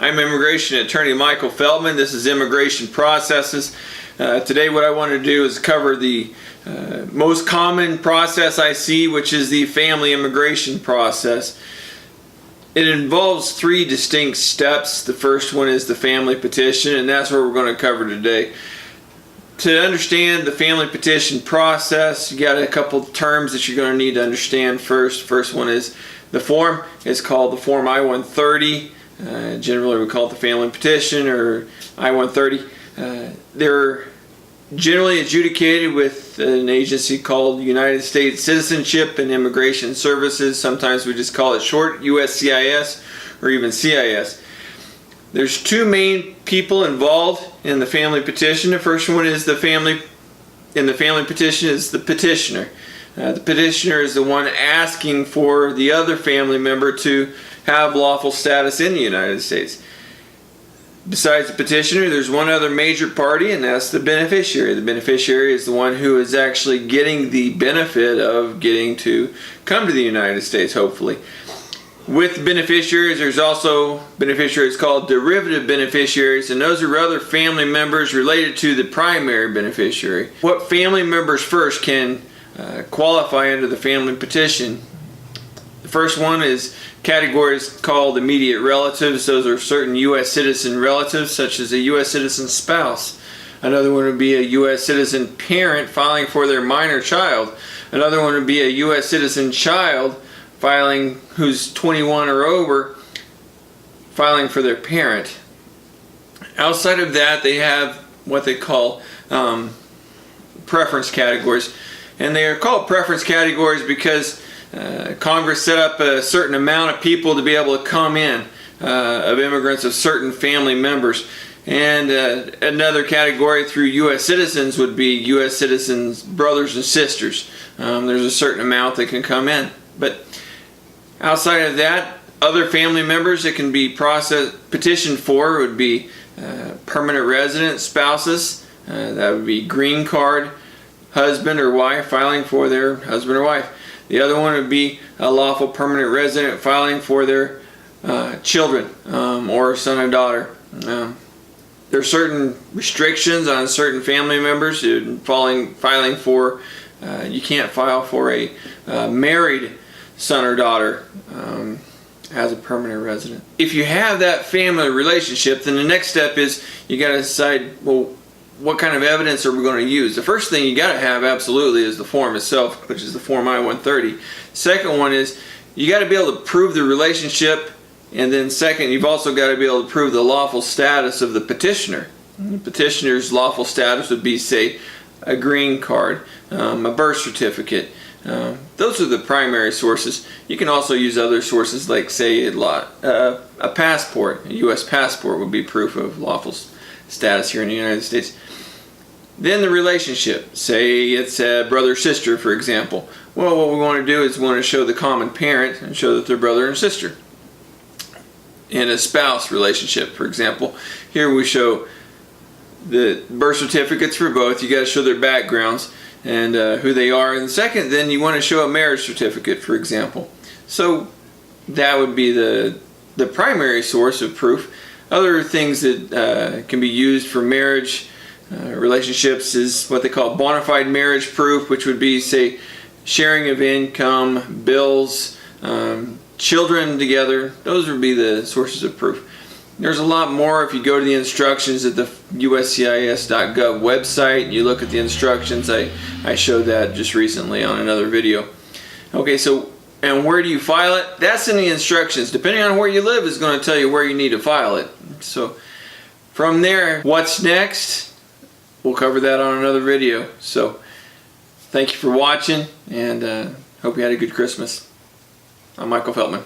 I'm immigration attorney Michael Feldman. This is Immigration Processes. Today what I want to do is cover the most common process I see, which is the family immigration process. It involves three distinct steps. The first one is the family petition, and that's what we're going to cover today. To understand the family petition process, you got a couple terms that you're going to need to understand first. First one is the form. It's called the Form I-130. Generally we call it the family petition or I-130. They're generally adjudicated with an agency called United States Citizenship and Immigration Services. Sometimes we just call it short, USCIS or even CIS. There's two main people involved in the family petition. The first one is the family petition is the petitioner. The petitioner is the one asking for the other family member to have lawful status in the United States. Besides the petitioner, there's one other major party, and that's the beneficiary. The beneficiary is the one who is actually getting the benefit of getting to come to the United States, hopefully. With beneficiaries, there's also beneficiaries called derivative beneficiaries, and those are other family members related to the primary beneficiary. What family members first can qualify under the family petition? The first one is categories called immediate relatives. Those are certain U.S. citizen relatives, such as a U.S. citizen spouse. Another one would be a U.S. citizen parent filing for their minor child. Another one would be a U.S. citizen child filing who's 21 or over, filing for their parent. Outside of that, they have what they call preference categories. And they are called preference categories because Congress set up a certain amount of people to be able to come in, of immigrants of certain family members. And another category through U.S. citizens would be U.S. citizens' brothers and sisters. There's a certain amount that can come in. But outside of that, other family members that can be petitioned for would be permanent resident spouses. That would be green card husband or wife filing for their husband or wife. The other one would be a lawful permanent resident filing for their children or son or daughter. There are certain restrictions on certain family members filing for. You can't file for a married son or daughter as a permanent resident. If you have that family relationship, then the next step is you got to decide, well, what kind of evidence are we going to use? The first thing you got to have absolutely is the form itself, which is the Form I-130. Second one is you got to be able to prove the relationship, and then second, you've also got to be able to prove the lawful status of the petitioner. The petitioner's lawful status would be, say, a green card, a birth certificate. Those are the primary sources. You can also use other sources like, say, a passport. A U.S. passport would be proof of lawful status here in the United States. Then the relationship. Say it's a brother-sister, for example. Well, what we want to do is we want to show the common parent and show that they're brother and sister. In a spouse relationship, for example, here we show the birth certificates for both. You got to show their backgrounds and who they are. And second, then you want to show a marriage certificate, for example. So that would be the primary source of proof. Other things that can be used for marriage relationships is what they call bona fide marriage proof, which would be, say, sharing of income, bills, children together. Those would be the sources of proof. There's a lot more if you go to the instructions at the uscis.gov website. You look at the instructions. I showed that just recently on another video. Okay, so and where do you file it? That's in the instructions. Depending on where you live is going to tell you where you need to file it. So from there, what's next? We'll cover that on another video. So thank you for watching, and hope you had a good Christmas. I'm Michael Feldman.